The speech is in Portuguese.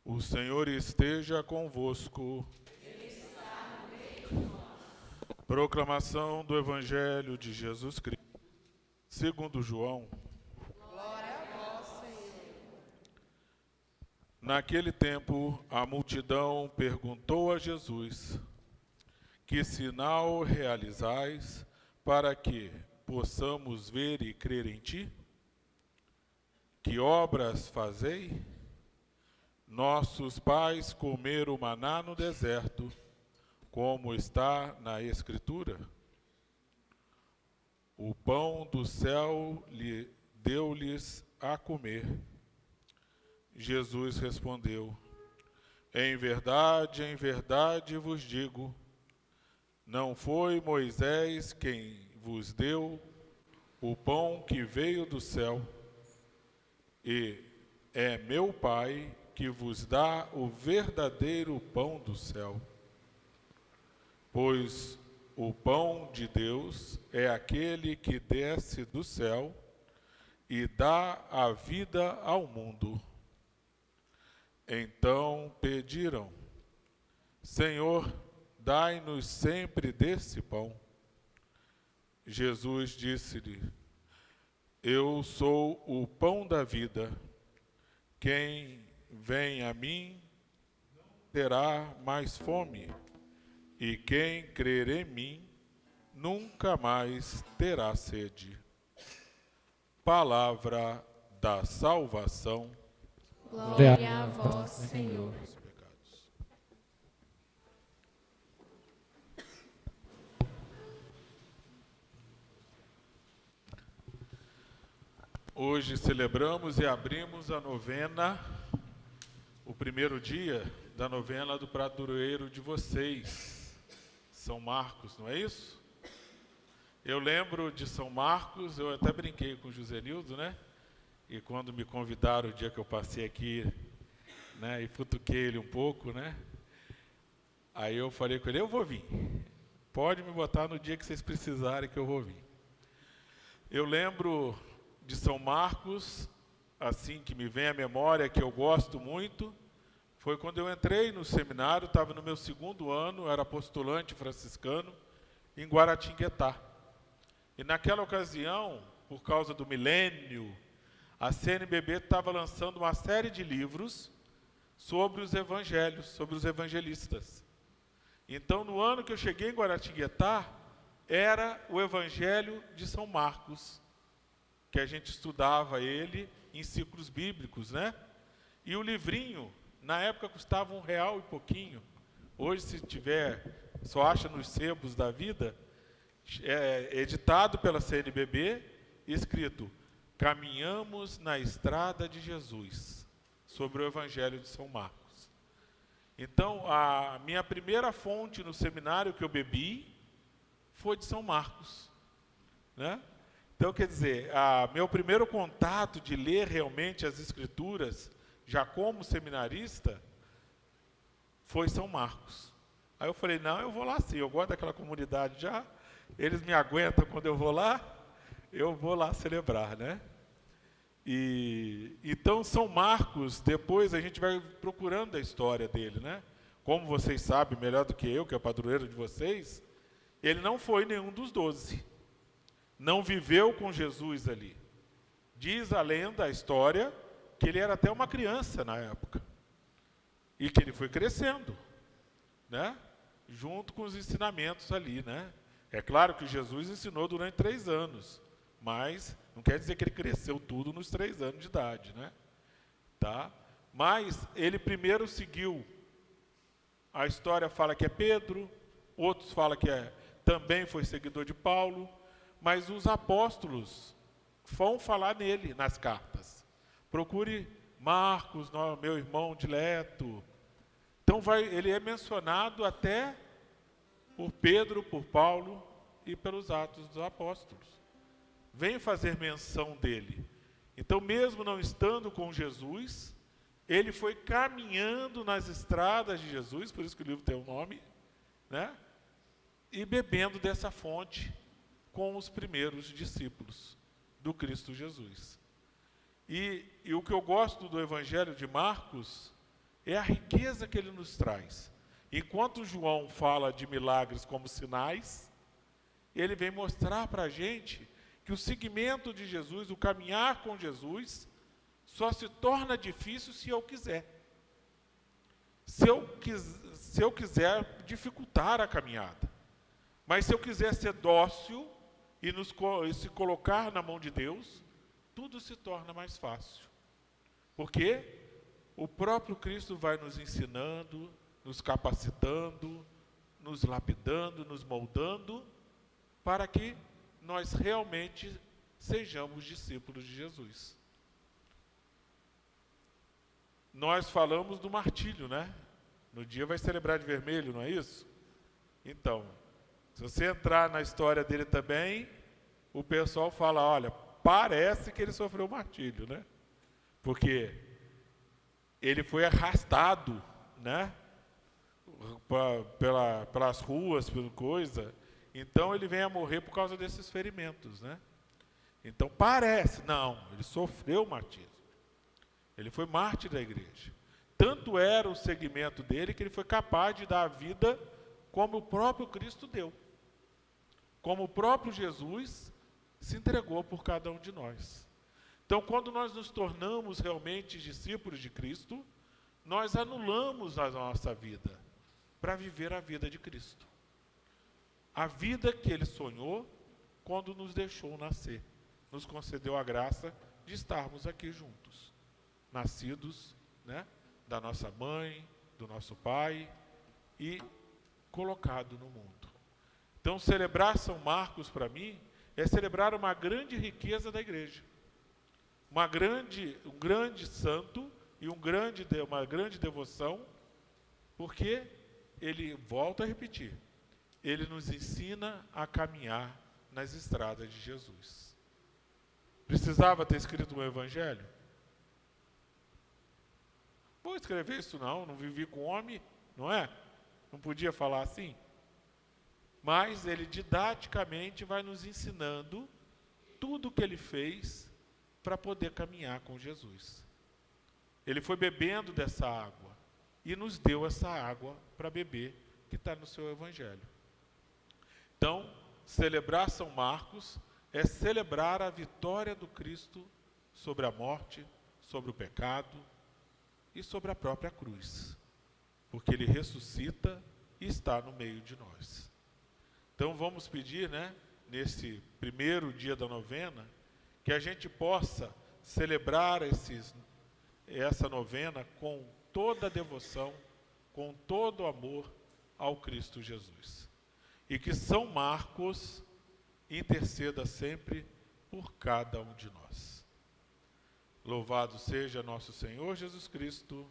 O Senhor esteja convosco. Ele está no meio de nós. Proclamação do Evangelho de Jesus Cristo, segundo João. Glória a vós, Senhor. Naquele tempo, a multidão perguntou a Jesus: Que sinal realizais para que possamos ver e crer em ti? Que obras fazei? Nossos pais comeram maná no deserto, como está na Escritura. O pão do céu deu-lhes a comer. Jesus respondeu: em verdade vos digo, não foi Moisés quem vos deu o pão que veio do céu, e é meu Pai que vos dá o verdadeiro pão do céu. Pois o pão de Deus é aquele que desce do céu e dá a vida ao mundo. Então pediram: Senhor, dai-nos sempre desse pão. Jesus disse-lhe: Eu sou o pão da vida. Quem vem a mim não terá mais fome, e quem crer em mim nunca mais terá sede. Palavra da salvação. Glória a vós, Senhor. Hoje celebramos e abrimos a novena, o primeiro dia da novena do padroeiro de vocês, São Marcos, não é isso? Eu lembro de São Marcos, eu até brinquei com o Josenildo, né? E quando me convidaram o dia que eu passei aqui, né, e futuquei ele um pouco, né? Aí eu falei com ele: eu vou vir. Pode me botar no dia que vocês precisarem que eu vou vir. Eu lembro de São Marcos, assim que me vem à memória, que eu gosto muito, foi quando eu entrei no seminário, estava no meu segundo ano, era postulante franciscano, em Guaratinguetá. E naquela ocasião, por causa do milênio, a CNBB estava lançando uma série de livros sobre os evangelhos, sobre os evangelistas. Então, no ano que eu cheguei em Guaratinguetá, era o Evangelho de São Marcos, que a gente estudava ele em ciclos bíblicos, né? E o livrinho, na época, custava R$1 e pouquinho. Hoje, se tiver, só acha nos sebos da vida, editado pela CNBB, escrito: Caminhamos na estrada de Jesus, sobre o Evangelho de São Marcos. Então, a minha primeira fonte no seminário que eu bebi foi de São Marcos, né? Então, quer dizer, meu primeiro contato de ler realmente as Escrituras, já como seminarista, foi São Marcos. Aí eu falei: não, eu vou lá sim, eu gosto daquela comunidade já, eles me aguentam quando eu vou lá celebrar, né? E então São Marcos, depois a gente vai procurando a história dele, né? Como vocês sabem melhor do que eu, que é o padroeiro de vocês, ele não foi nenhum dos 12. Não viveu com Jesus ali. Diz a lenda, a história, que ele era até uma criança na época. E que ele foi crescendo, né? Junto com os ensinamentos ali, né? É claro que Jesus ensinou durante 3 anos, mas não quer dizer que ele cresceu tudo nos 3 anos de idade, né? Tá? Mas ele primeiro seguiu. A história fala que é Pedro, outros falam que também foi seguidor de Paulo, mas os apóstolos vão falar nele nas cartas. Procure Marcos, meu irmão dileto. Então ele é mencionado até por Pedro, por Paulo e pelos Atos dos Apóstolos. Vem fazer menção dele. Então, mesmo não estando com Jesus, ele foi caminhando nas estradas de Jesus, por isso que o livro tem o nome, né? E bebendo dessa fonte com os primeiros discípulos do Cristo Jesus. E o que eu gosto do Evangelho de Marcos, é a riqueza que ele nos traz. Enquanto João fala de milagres como sinais, ele vem mostrar para a gente que o seguimento de Jesus, o caminhar com Jesus, só se torna difícil se eu quiser. Se eu quiser dificultar a caminhada. Mas se eu quiser ser dócil e se colocar na mão de Deus, tudo se torna mais fácil. Porque o próprio Cristo vai nos ensinando, nos capacitando, nos lapidando, nos moldando, para que nós realmente sejamos discípulos de Jesus. Nós falamos do martírio, né? No dia vai celebrar de vermelho, não é isso? Então, se você entrar na história dele também, o pessoal fala, olha, parece que ele sofreu martírio, né? Porque ele foi arrastado, né? Pelas ruas, pela coisa. Então ele vem a morrer por causa desses ferimentos, né? Então parece, não, ele sofreu martírio. Ele foi mártir da igreja. Tanto era o segmento dele que ele foi capaz de dar a vida como o próprio Cristo deu. Como o próprio Jesus se entregou por cada um de nós. Então, quando nós nos tornamos realmente discípulos de Cristo, nós anulamos a nossa vida para viver a vida de Cristo. A vida que ele sonhou quando nos deixou nascer. Nos concedeu a graça de estarmos aqui juntos. Nascidos, né, da nossa mãe, do nosso pai e colocado no mundo. Então, celebrar São Marcos, para mim, é celebrar uma grande riqueza da igreja. Um grande santo e uma grande devoção, porque ele, volta a repetir, ele nos ensina a caminhar nas estradas de Jesus. Precisava ter escrito um evangelho? Vou escrever isso não vivi com homem, não é? Não podia falar assim? Mas ele didaticamente vai nos ensinando tudo o que ele fez para poder caminhar com Jesus. Ele foi bebendo dessa água e nos deu essa água para beber, que está no seu evangelho. Então, celebrar São Marcos é celebrar a vitória do Cristo sobre a morte, sobre o pecado e sobre a própria cruz, porque ele ressuscita e está no meio de nós. Então vamos pedir, né, nesse primeiro dia da novena, que a gente possa celebrar essa novena com toda a devoção, com todo o amor ao Cristo Jesus. E que São Marcos interceda sempre por cada um de nós. Louvado seja nosso Senhor Jesus Cristo.